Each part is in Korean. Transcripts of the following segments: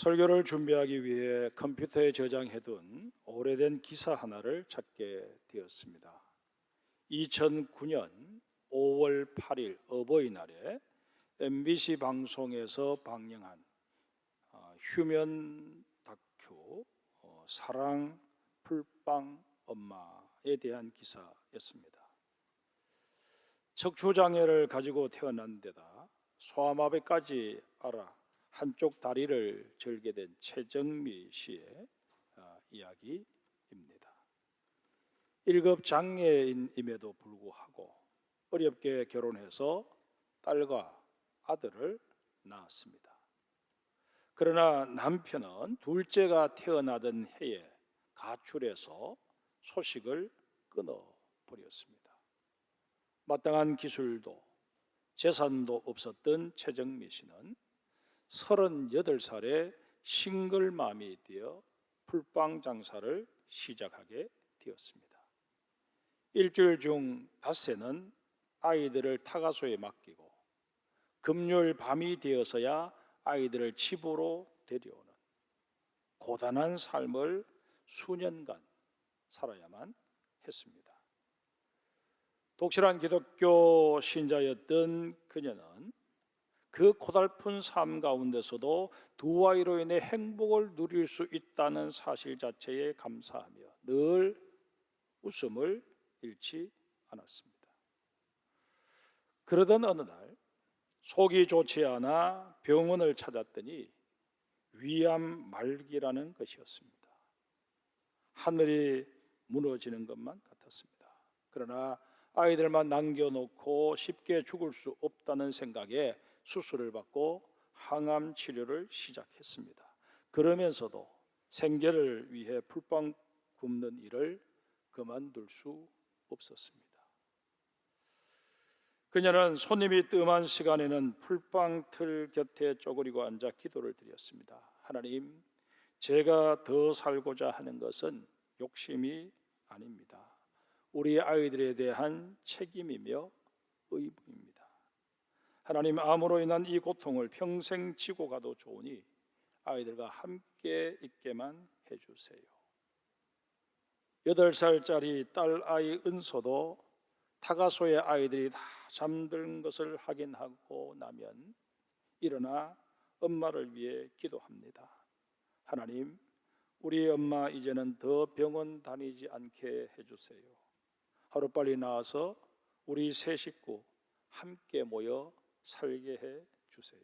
설교를 준비하기 위해 컴퓨터에 저장해둔 오래된 기사 하나를 찾게 되었습니다. 2009년 5월 8일 어버이날에 MBC 방송에서 방영한 휴면 다큐 사랑 풀빵 엄마에 대한 기사였습니다. 척추장애를 가지고 태어난 데다 소아마비까지 앓아 한쪽 다리를 절게 된 최정미 씨의 이야기입니다. 1급 장애인임에도 불구하고 어렵게 결혼해서 딸과 아들을 낳았습니다. 그러나 남편은 둘째가 태어나던 해에 가출해서 소식을 끊어버렸습니다. 마땅한 기술도 재산도 없었던 최정미 씨는 38살에 싱글맘이 되어 풀빵 장사를 시작하게 되었습니다. 일주일 중 닷새는 아이들을 타가소에 맡기고 금요일 밤이 되어서야 아이들을 집으로 데려오는 고단한 삶을 수년간 살아야만 했습니다. 독실한 기독교 신자였던 그녀는 그 고달픈 삶 가운데서도 두 아이로 인해 행복을 누릴 수 있다는 사실 자체에 감사하며 늘 웃음을 잃지 않았습니다. 그러던 어느 날 속이 좋지 않아 병원을 찾았더니 위암 말기라는 것이었습니다. 하늘이 무너지는 것만 같았습니다. 그러나 아이들만 남겨놓고 쉽게 죽을 수 없다는 생각에 수술을 받고 항암 치료를 시작했습니다. 그러면서도 생계를 위해 풀빵 굽는 일을 그만둘 수 없었습니다. 그녀는 손님이 뜸한 시간에는 풀빵 틀 곁에 쪼그리고 앉아 기도를 드렸습니다. 하나님, 제가 더 살고자 하는 것은 욕심이 아닙니다. 우리 아이들에 대한 책임이며 의무입니다. 하나님, 암으로 인한 이 고통을 평생 지고 가도 좋으니 아이들과 함께 있게만 해주세요. 8살짜리 딸아이 은서도 타가소의 아이들이 다 잠든 것을 확인하고 나면 일어나 엄마를 위해 기도합니다. 하나님, 우리 엄마 이제는 더 병원 다니지 않게 해주세요. 하루빨리 나와서 우리 세 식구 함께 모여 살게 해 주세요.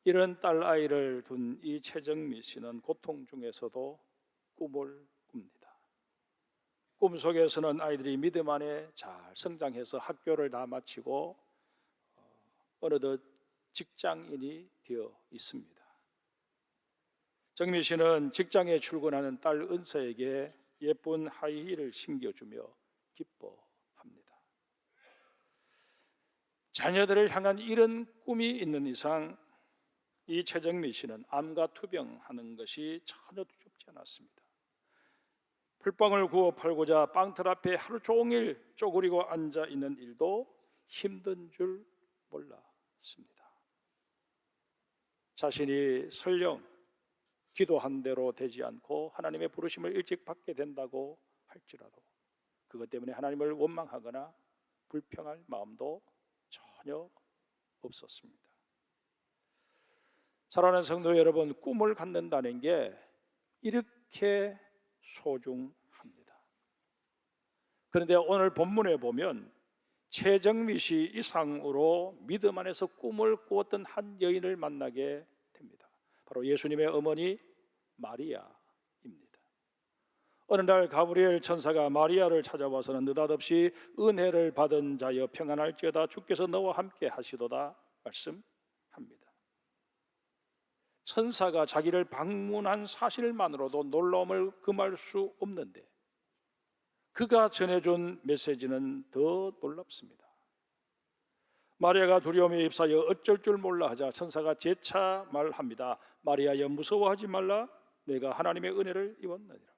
이런 딸아이를 둔 이 최정미 씨는 고통 중에서도 꿈을 꿉니다. 꿈속에서는 아이들이 믿음 안에 잘 성장해서 학교를 다 마치고 어느덧 직장인이 되어 있습니다. 정미 씨는 직장에 출근하는 딸 은서에게 예쁜 하이힐을 신겨주며 기뻐합니다. 자녀들을 향한 이런 꿈이 있는 이상 이 최정미 씨는 암과 투병하는 것이 전혀 두렵지 않았습니다. 풀빵을 구워 팔고자 빵틀 앞에 하루 종일 쪼그리고 앉아 있는 일도 힘든 줄 몰랐습니다. 자신이 설령 기도한 대로 되지 않고 하나님의 부르심을 일찍 받게 된다고 할지라도 그것 때문에 하나님을 원망하거나 불평할 마음도 전혀 없었습니다. 사랑하는 성도 여러분, 꿈을 갖는다는 게 이렇게 소중합니다. 그런데 오늘 본문에 보면 최정미 씨 이상으로 믿음 안에서 꿈을 꾸었던 한 여인을 만나게 됩니다. 바로 예수님의 어머니 마리아입니다. 어느 날 가브리엘 천사가 마리아를 찾아와서는 느닷없이 은혜를 받은 자여 평안할지어다 주께서 너와 함께 하시도다 말씀합니다. 천사가 자기를 방문한 사실만으로도 놀라움을 금할 수 없는데 그가 전해준 메시지는 더 놀랍습니다. 마리아가 두려움에 휩싸여 어쩔 줄 몰라 하자 천사가 재차 말합니다. 마리아여 무서워하지 말라. 내가 하나님의 은혜를 입었느니라.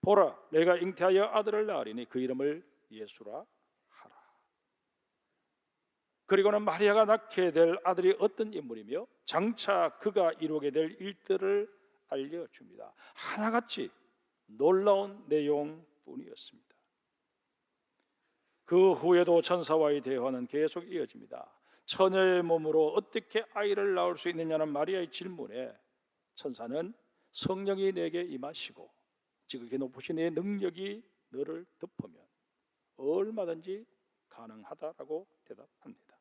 보라, 내가 잉태하여 아들을 낳으리니 그 이름을 예수라 하라. 그리고는 마리아가 낳게 될 아들이 어떤 인물이며 장차 그가 이루게 될 일들을 알려줍니다. 하나같이 놀라운 내용뿐이었습니다. 그 후에도 천사와의 대화는 계속 이어집니다. 처녀의 몸으로 어떻게 아이를 낳을 수 있느냐는 마리아의 질문에 천사는 성령이 내게 임하시고 지극히 높으신 내 능력이 너를 덮으면 얼마든지 가능하다라고 대답합니다.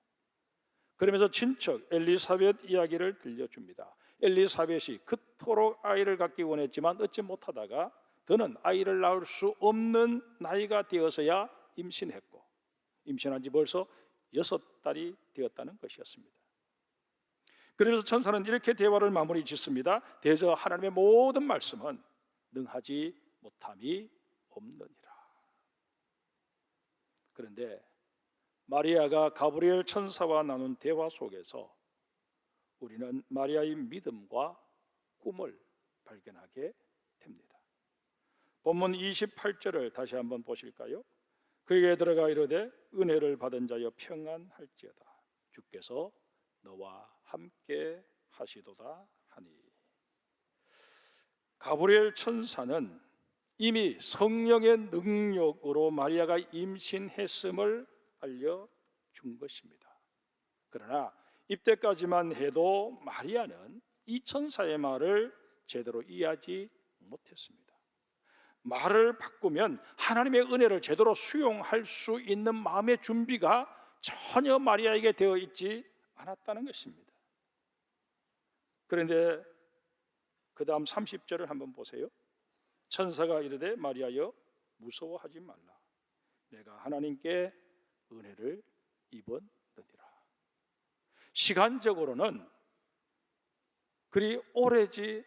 그러면서 친척 엘리사벳 이야기를 들려줍니다. 엘리사벳이 그토록 아이를 갖기 원했지만 얻지 못하다가 더는 아이를 낳을 수 없는 나이가 되어서야 임신했고 임신한 지 벌써 6달이 되었다는 것이었습니다. 그래서 천사는 이렇게 대화를 마무리 짓습니다. 대저 하나님의 모든 말씀은 능하지 못함이 없느니라. 그런데 마리아가 가브리엘 천사와 나눈 대화 속에서 우리는 마리아의 믿음과 꿈을 발견하게 됩니다. 본문 28절을 다시 한번 보실까요? 그에게 들어가 이르되 은혜를 받은 자여 평안할지어다. 주께서 너와 함께 하시도다 하니. 가브리엘 천사는 이미 성령의 능력으로 마리아가 임신했음을 알려준 것입니다. 그러나 이때까지만 해도 마리아는 이 천사의 말을 제대로 이해하지 못했습니다. 말을 바꾸면 하나님의 은혜를 제대로 수용할 수 있는 마음의 준비가 전혀 마리아에게 되어 있지 않았다는 것입니다. 그런데 그 다음 30절을 한번 보세요. 천사가 이르되 마리아여 무서워하지 말라. 내가 하나님께 은혜를 입었느니라. 시간적으로는 그리 오래지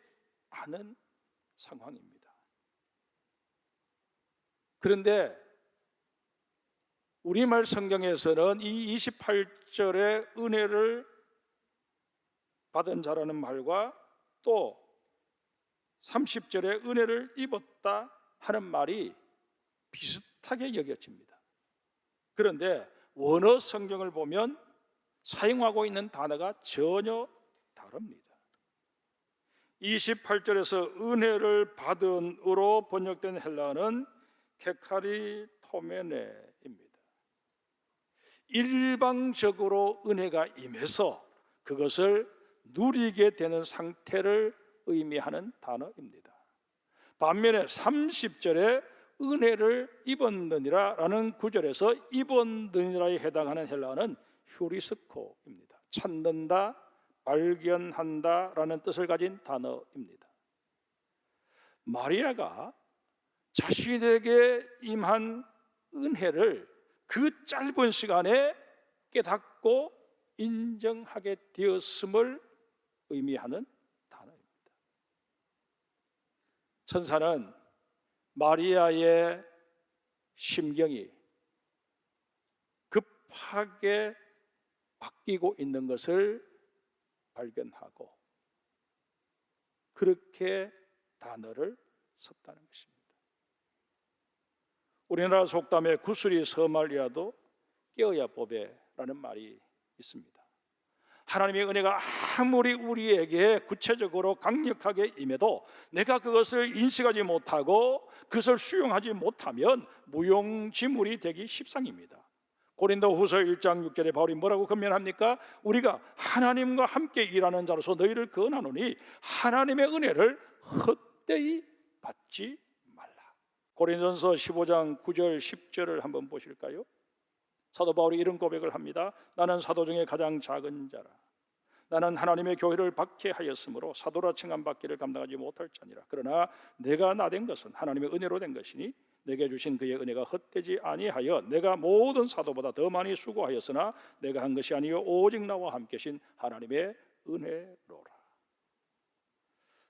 않은 상황입니다. 그런데 우리말 성경에서는 이 28절의 은혜를 받은 자라는 말과 또 30절의 은혜를 입었다 하는 말이 비슷하게 여겨집니다. 그런데 원어 성경을 보면 사용하고 있는 단어가 전혀 다릅니다. 28절에서 은혜를 받은으로 번역된 헬라어는 케카리토메네입니다. 일방적으로 은혜가 임해서 그것을 누리게 되는 상태를 의미하는 단어입니다. 반면에 30절에 은혜를 입었느니라 라는 구절에서 입었느니라에 해당하는 헬라어는 휴리스코입니다. 찾는다, 발견한다 라는 뜻을 가진 단어입니다. 마리아가 자신에게 임한 은혜를 그 짧은 시간에 깨닫고 인정하게 되었음을 의미하는 단어입니다. 천사는 마리아의 심경이 급하게 바뀌고 있는 것을 발견하고 그렇게 단어를 썼다는 것입니다. 우리나라 속담에 구슬이 서말이라도 깨어야 보배라는 말이 있습니다. 하나님의 은혜가 아무리 우리에게 구체적으로 강력하게 임해도 내가 그것을 인식하지 못하고 그것을 수용하지 못하면 무용지물이 되기 십상입니다. 고린도후서 1장 6절에 바울이 뭐라고 권면합니까? 우리가 하나님과 함께 일하는 자로서 너희를 권하노니 하나님의 은혜를 헛되이 받지 말라. 고린도전서 15장 9절 10절을 한번 보실까요? 사도 바울이 이런 고백을 합니다. 나는 사도 중에 가장 작은 자라. 나는 하나님의 교회를 박해하였으므로 사도라 칭함받기를 감당하지 못할 자니라. 그러나 내가 나된 것은 하나님의 은혜로 된 것이니 내게 주신 그의 은혜가 헛되지 아니하여 내가 모든 사도보다 더 많이 수고하였으나 내가 한 것이 아니요 오직 나와 함께 계신 하나님의 은혜로라.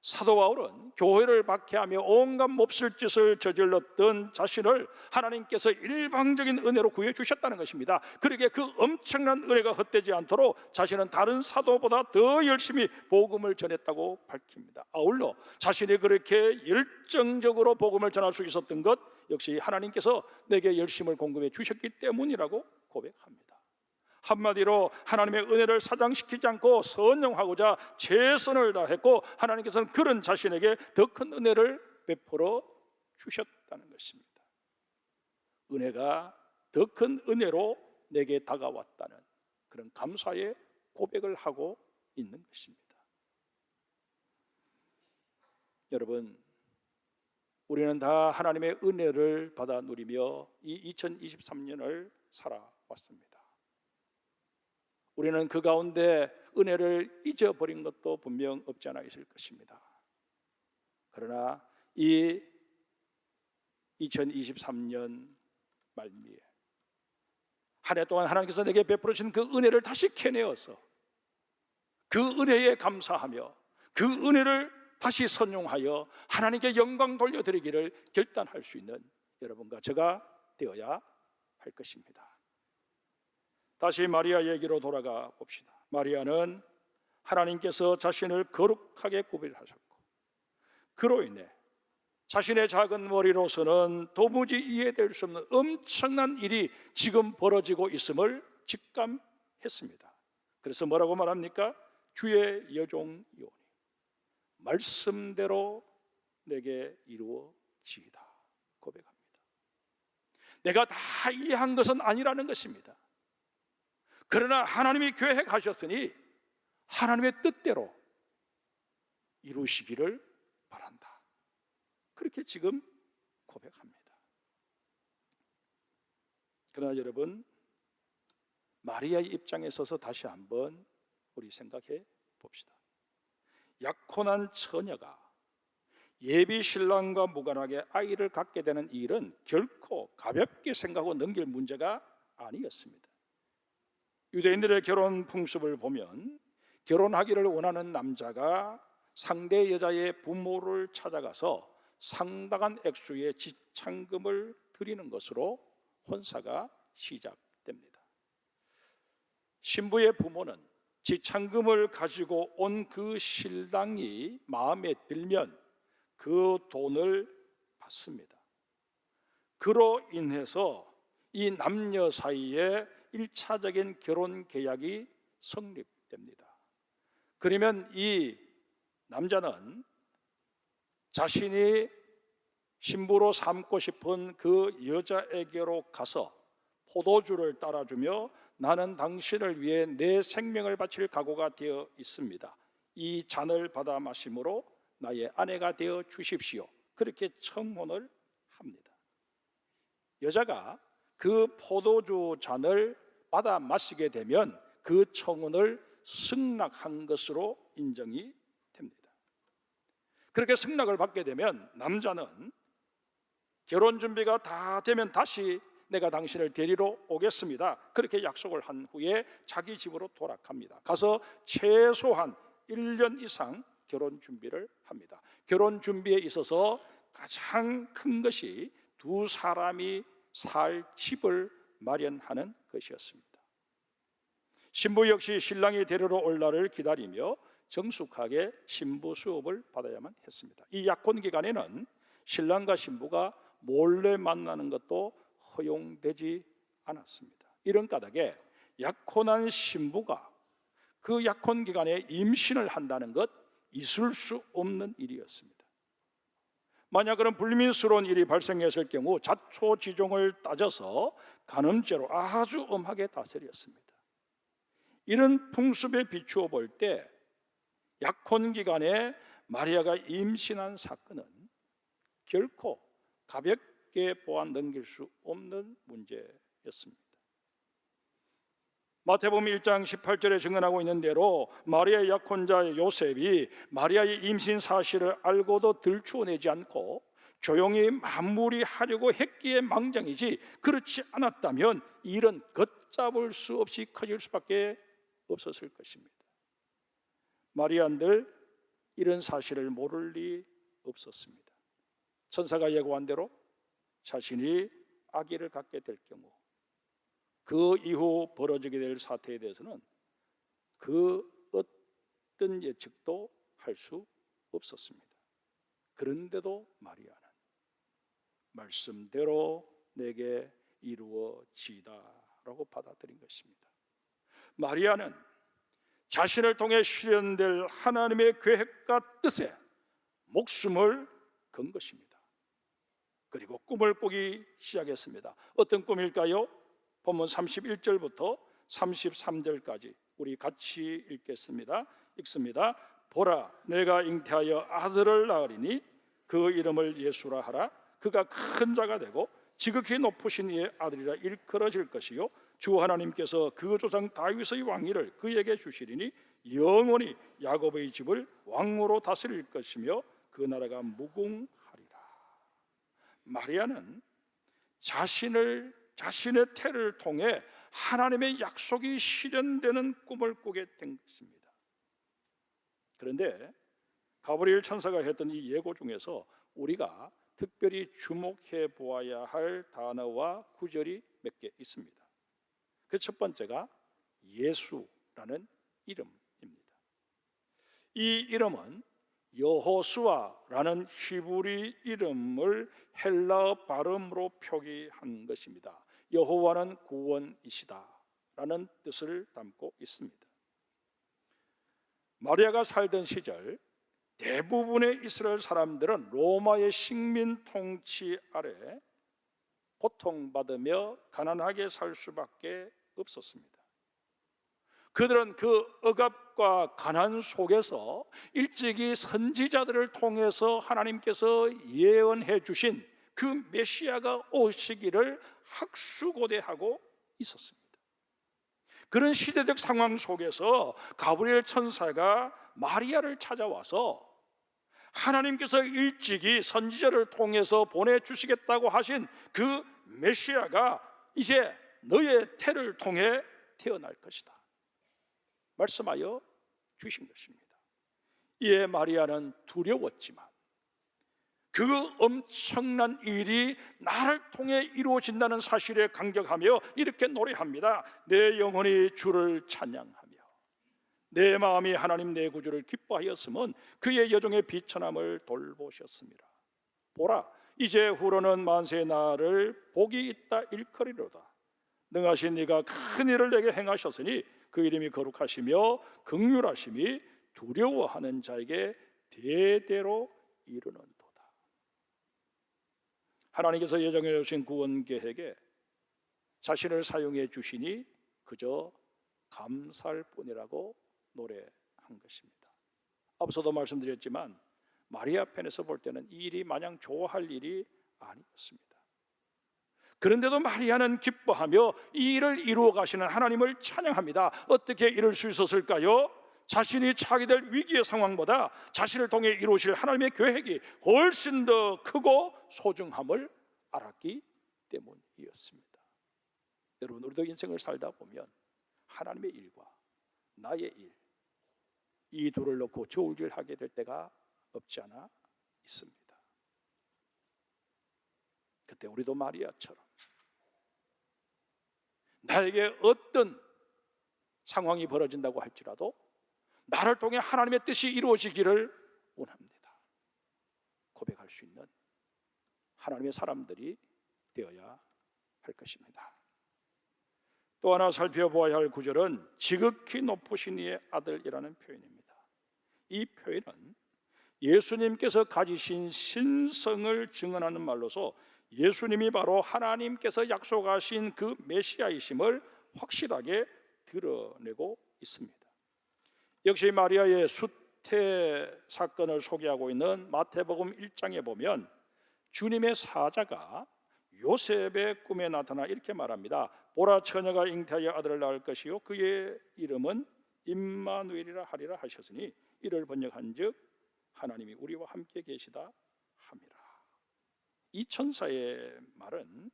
사도 바울은 교회를 박해하며 온갖 몹쓸 짓을 저질렀던 자신을 하나님께서 일방적인 은혜로 구해 주셨다는 것입니다. 그러기에 그 엄청난 은혜가 헛되지 않도록 자신은 다른 사도보다 더 열심히 복음을 전했다고 밝힙니다. 아울러 자신이 그렇게 열정적으로 복음을 전할 수 있었던 것 역시 하나님께서 내게 열심을 공급해 주셨기 때문이라고 고백합니다. 한마디로 하나님의 은혜를 사장시키지 않고 선용하고자 최선을 다했고, 하나님께서는 그런 자신에게 더 큰 은혜를 베풀어 주셨다는 것입니다. 은혜가 더 큰 은혜로 내게 다가왔다는 그런 감사의 고백을 하고 있는 것입니다. 여러분, 우리는 다 하나님의 은혜를 받아 누리며 이 2023년을 살아왔습니다. 우리는 그 가운데 은혜를 잊어버린 것도 분명 없지 않아 있을 것입니다. 그러나 이 2023년 말미에 한 해 동안 하나님께서 내게 베풀어 주신 그 은혜를 다시 캐내어서 그 은혜에 감사하며 그 은혜를 다시 선용하여 하나님께 영광 돌려드리기를 결단할 수 있는 여러분과 제가 되어야 할 것입니다. 다시 마리아 얘기로 돌아가 봅시다. 마리아는 하나님께서 자신을 거룩하게 구별하셨고, 그로 인해 자신의 작은 머리로서는 도무지 이해될 수 없는 엄청난 일이 지금 벌어지고 있음을 직감했습니다. 그래서 뭐라고 말합니까? 주의 여종이오니 말씀대로 내게 이루어지이다 고백합니다. 내가 다 이해한 것은 아니라는 것입니다. 그러나 하나님이 계획하셨으니 하나님의 뜻대로 이루시기를 바란다. 그렇게 지금 고백합니다. 그러나 여러분, 마리아의 입장에 서서 다시 한번 우리 생각해 봅시다. 약혼한 처녀가 예비 신랑과 무관하게 아이를 갖게 되는 일은 결코 가볍게 생각하고 넘길 문제가 아니었습니다. 유대인들의 결혼 풍습을 보면 결혼하기를 원하는 남자가 상대 여자의 부모를 찾아가서 상당한 액수의 지참금을 드리는 것으로 혼사가 시작됩니다. 신부의 부모는 지참금을 가지고 온 그 신랑이 마음에 들면 그 돈을 받습니다. 그로 인해서 이 남녀 사이에 1차적인 결혼 계약이 성립됩니다. 그러면 이 남자는 자신이 신부로 삼고 싶은 그 여자에게로 가서 포도주를 따라주며 나는 당신을 위해 내 생명을 바칠 각오가 되어 있습니다. 이 잔을 받아 마심으로 나의 아내가 되어 주십시오. 그렇게 청혼을 합니다. 여자가 그 포도주 잔을 받아 마시게 되면 그 청혼을 승낙한 것으로 인정이 됩니다. 그렇게 승낙을 받게 되면 남자는 결혼 준비가 다 되면 다시 내가 당신을 데리러 오겠습니다. 그렇게 약속을 한 후에 자기 집으로 돌아갑니다. 가서 최소한 1년 이상 결혼 준비를 합니다. 결혼 준비에 있어서 가장 큰 것이 두 사람이 살 집을 마련하는 것이었습니다. 신부 역시 신랑이 데리러 올 날을 기다리며 정숙하게 신부 수업을 받아야만 했습니다. 이 약혼 기간에는 신랑과 신부가 몰래 만나는 것도 허용되지 않았습니다. 이런 까닭에 약혼한 신부가 그 약혼 기간에 임신을 한다는 것 있을 수 없는 일이었습니다. 만약 그런 불민스러운 일이 발생했을 경우 자초지종을 따져서 간음죄로 아주 엄하게 다스렸습니다. 이런 풍습에 비추어 볼 때 약혼 기간에 마리아가 임신한 사건은 결코 가볍게 보아 넘길 수 없는 문제였습니다. 마태복음 1장 18절에 증언하고 있는 대로 마리아의 약혼자 요셉이 마리아의 임신 사실을 알고도 들추어내지 않고 조용히 마무리하려고 했기에 망정이지, 그렇지 않았다면 일은 걷잡을 수 없이 커질 수밖에 없었을 것입니다. 마리아는 이런 사실을 모를 리 없었습니다. 천사가 예고한 대로 자신이 아기를 갖게 될 경우 그 이후 벌어지게 될 사태에 대해서는 그 어떤 예측도 할 수 없었습니다. 그런데도 마리아는 말씀대로 내게 이루어지다라고 받아들인 것입니다. 마리아는 자신을 통해 실현될 하나님의 계획과 뜻에 목숨을 건 것입니다. 그리고 꿈을 꾸기 시작했습니다. 어떤 꿈일까요? 본문 31절부터 33절까지 우리 같이 읽겠습니다. 읽습니다. 보라, 내가 잉태하여 아들을 낳으리니 그 이름을 예수라 하라. 그가 큰 자가 되고 지극히 높으신 이의 아들이라 일컬어질 것이요 주 하나님께서 그 조상 다윗의 왕위를 그에게 주시리니 영원히 야곱의 집을 왕으로 다스릴 것이며 그 나라가 무궁하리라. 마리아는 자신의 태를 통해 하나님의 약속이 실현되는 꿈을 꾸게 된 것입니다. 그런데 가브리엘 천사가 했던 이 예고 중에서 우리가 특별히 주목해 보아야 할 단어와 구절이 몇 개 있습니다. 그 첫 번째가 예수라는 이름입니다. 이 이름은 여호수아라는 히브리 이름을 헬라어 발음으로 표기한 것입니다. 여호와는 구원이시다 라는 뜻을 담고 있습니다. 마리아가 살던 시절 대부분의 이스라엘 사람들은 로마의 식민 통치 아래 고통받으며 가난하게 살 수밖에 없었습니다. 그들은 그 억압과 가난 속에서 일찍이 선지자들을 통해서 하나님께서 예언해 주신 그 메시아가 오시기를 학수고대하고 있었습니다. 그런 시대적 상황 속에서 가브리엘 천사가 마리아를 찾아와서 하나님께서 일찍이 선지자를 통해서 보내주시겠다고 하신 그 메시아가 이제 너의 태를 통해 태어날 것이다 말씀하여 주신 것입니다. 이에 마리아는 두려웠지만 그 엄청난 일이 나를 통해 이루어진다는 사실에 감격하며 이렇게 노래합니다. 내 영혼이 주를 찬양하며 내 마음이 하나님 내 구주를 기뻐하였으면 그의 여종의 비천함을 돌보셨습니다. 보라, 이제 후로는 만세의 날을 복이 있다 일컬이로다. 능하신 네가 큰 일을 내게 행하셨으니 그 이름이 거룩하시며 긍휼하심이 두려워하는 자에게 대대로 이르는도다. 하나님께서 예정해 주신 구원 계획에 자신을 사용해 주시니 그저 감사할 뿐이라고 노래한 것입니다. 앞서도 말씀드렸지만 마리아 편에서 볼 때는 이 일이 마냥 좋아할 일이 아니었습니다. 그런데도 마리아는 기뻐하며 이 일을 이루어 가시는 하나님을 찬양합니다. 어떻게 이룰 수 있었을까요? 자신이 처하게 될 위기의 상황보다 자신을 통해 이루실 하나님의 계획이 훨씬 더 크고 소중함을 알았기 때문이었습니다. 여러분, 우리도 인생을 살다 보면 하나님의 일과 나의 일, 이 둘을 놓고 저울질하게 될 때가 없지 않아 있습니다. 그때 우리도 마리아처럼 나에게 어떤 상황이 벌어진다고 할지라도 나를 통해 하나님의 뜻이 이루어지기를 원합니다 고백할 수 있는 하나님의 사람들이 되어야 할 것입니다. 또 하나 살펴보아야 할 구절은 지극히 높으신 이의 아들이라는 표현입니다. 이 표현은 예수님께서 가지신 신성을 증언하는 말로서 예수님이 바로 하나님께서 약속하신 그 메시아이심을 확실하게 드러내고 있습니다. 역시 마리아의 수태 사건을 소개하고 있는 마태복음 1장에 보면 주님의 사자가 요셉의 꿈에 나타나 이렇게 말합니다. 보라, 처녀가 잉태하여 아들을 낳을 것이요 그의 이름은 임마누엘이라 하리라 하셨으니 이를 번역한즉 하나님이 우리와 함께 계시다 함이라. 이 천사의 말은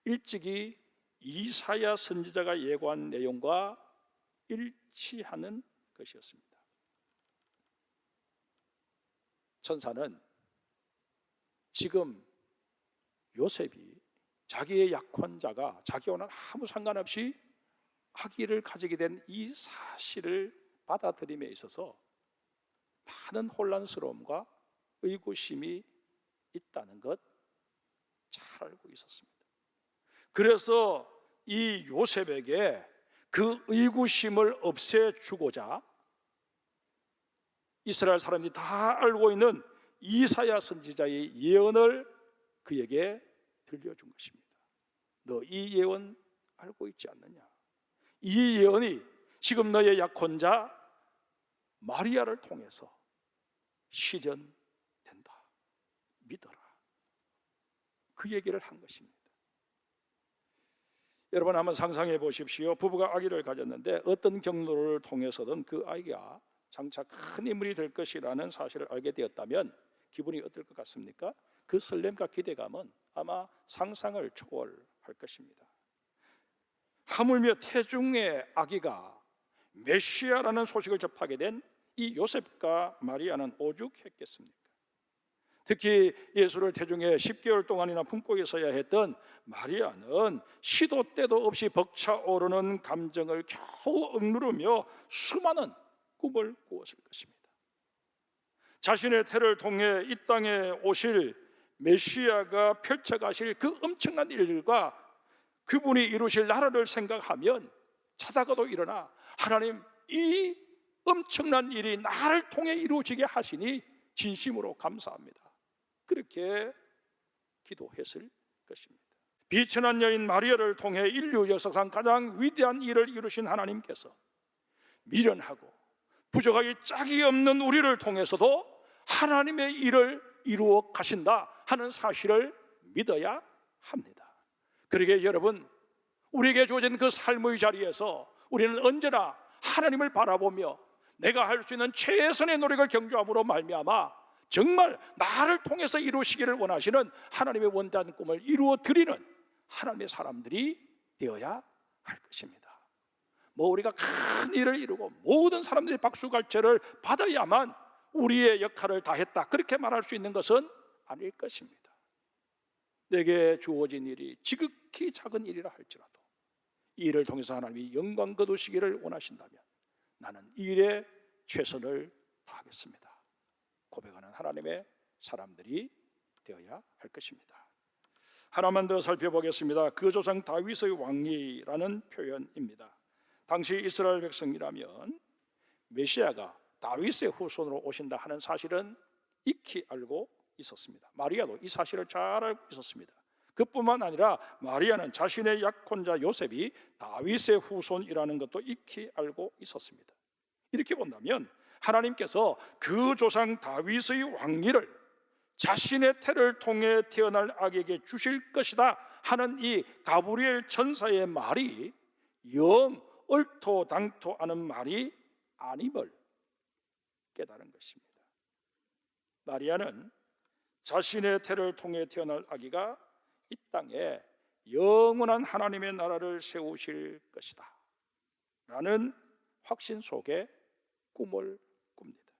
일찍이 이사야 선지자가 예고한 내용과 일치하는 것이었습니다. 천사는 지금 요셉이 자기의 약혼자가 자기와는 아무 상관없이 아기를 가지게 된 이 사실을 받아들임에 있어서 많은 혼란스러움과 의구심이 있다는 것 잘 알고 있었습니다. 그래서 이 요셉에게 그 의구심을 없애주고자 이스라엘 사람들이 다 알고 있는 이사야 선지자의 예언을 그에게 들려준 것입니다. 너 이 예언 알고 있지 않느냐? 이 예언이 지금 너의 약혼자 마리아를 통해서 실현된다. 믿어라. 그 얘기를 한 것입니다. 여러분 한번 상상해 보십시오. 부부가 아기를 가졌는데 어떤 경로를 통해서든 그 아이가 장차 큰 인물이 될 것이라는 사실을 알게 되었다면 기분이 어떨 것 같습니까? 그 설렘과 기대감은 아마 상상을 초월할 것입니다. 하물며 태중의 아기가 메시아라는 소식을 접하게 된 이 요셉과 마리아는 오죽했겠습니까? 특히 예수를 태중에 10개월 동안이나 품고 있어야 했던 마리아는 시도 때도 없이 벅차오르는 감정을 겨우 억누르며 수많은 꿈을 꾸었을 것입니다. 자신의 태를 통해 이 땅에 오실 메시아가 펼쳐가실 그 엄청난 일들과 그분이 이루실 나라를 생각하면 자다가도 일어나 하나님, 이 엄청난 일이 나를 통해 이루어지게 하시니 진심으로 감사합니다. 그렇게 기도했을 것입니다. 비천한 여인 마리아를 통해 인류 역사상 가장 위대한 일을 이루신 하나님께서 미련하고 부족하기 짝이 없는 우리를 통해서도 하나님의 일을 이루어 가신다 하는 사실을 믿어야 합니다. 그러기에 여러분, 우리에게 주어진 그 삶의 자리에서 우리는 언제나 하나님을 바라보며 내가 할 수 있는 최선의 노력을 경주함으로 말미암아 정말 나를 통해서 이루시기를 원하시는 하나님의 원대한 꿈을 이루어 드리는 하나님의 사람들이 되어야 할 것입니다. 우리가 큰 일을 이루고 모든 사람들이 박수갈채를 받아야만 우리의 역할을 다했다, 그렇게 말할 수 있는 것은 아닐 것입니다. 내게 주어진 일이 지극히 작은 일이라 할지라도 이 일을 통해서 하나님이 영광 거두시기를 원하신다면 나는 이 일에 최선을 다하겠습니다 고백하는 하나님의 사람들이 되어야 할 것입니다. 하나만 더 살펴보겠습니다. 그 조상 다윗의 왕위라는 표현입니다. 당시 이스라엘 백성이라면 메시아가 다윗의 후손으로 오신다 하는 사실은 익히 알고 있었습니다. 마리아도 이 사실을 잘 알고 있었습니다. 그뿐만 아니라 마리아는 자신의 약혼자 요셉이 다윗의 후손이라는 것도 익히 알고 있었습니다. 이렇게 본다면 하나님께서 그 조상 다윗의 왕위를 자신의 태를 통해 태어날 아기에게 주실 것이다 하는 이 가브리엘 천사의 말이 영 얼토당토하는 말이 아님을 깨달은 것입니다. 마리아는 자신의 태를 통해 태어날 아기가 이 땅에 영원한 하나님의 나라를 세우실 것이다 라는 확신 속에 꿈을 꿉니다.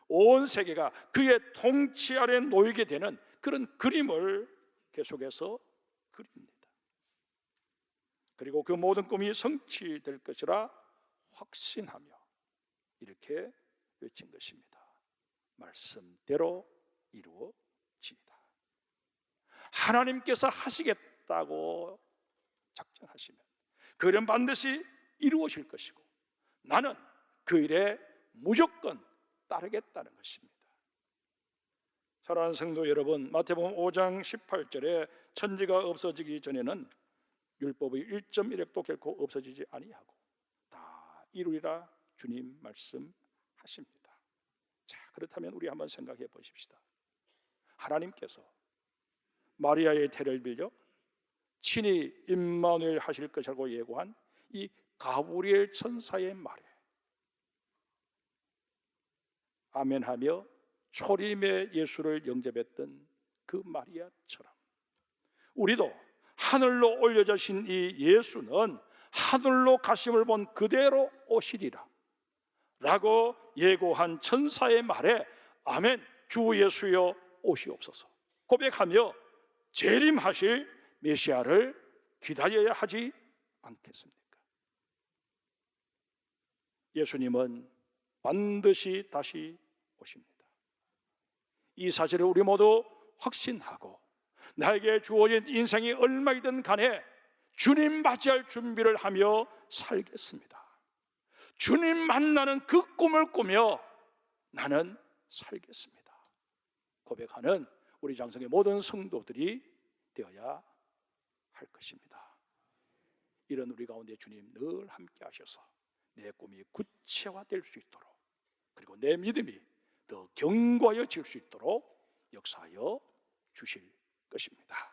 온 세계가 그의 통치 아래 놓이게 되는 그런 그림을 계속해서 그립니다. 그리고 그 모든 꿈이 성취될 것이라 확신하며 이렇게 외친 것입니다. 말씀대로 이루어지이다. 하나님께서 하시겠다고 작정하시면 그 일은 반드시 이루어질 것이고 나는 그 일에 무조건 따르겠다는 것입니다. 사랑하는 성도 여러분, 마태복음 5장 18절에 천지가 없어지기 전에는 율법의 1.1획도 결코 없어지지 아니하고 다 이루리라 주님 말씀하십니다. 자, 그렇다면 우리 한번 생각해 보십시다. 하나님께서 마리아의 태를 빌려 친히 임마누엘 하실 것이라고 예고한 이 가브리엘 천사의 말에 아멘하며 초림의 예수를 영접했던 그 마리아처럼 우리도 하늘로 올려주신 이 예수는 하늘로 가심을 본 그대로 오시리라 라고 예고한 천사의 말에 아멘, 주 예수여 오시옵소서 고백하며 재림하실 메시아를 기다려야 하지 않겠습니까? 예수님은 반드시 다시 오십니다. 이 사실을 우리 모두 확신하고 나에게 주어진 인생이 얼마이든 간에 주님 맞이할 준비를 하며 살겠습니다. 주님 만나는 그 꿈을 꾸며 나는 살겠습니다. 고백하는 우리 장성의 모든 성도들이 되어야 할 것입니다. 이런 우리 가운데 주님 늘 함께 하셔서 내 꿈이 구체화될 수 있도록, 그리고 내 믿음이 더 견고해질 수 있도록 역사하여 주실 것입니다.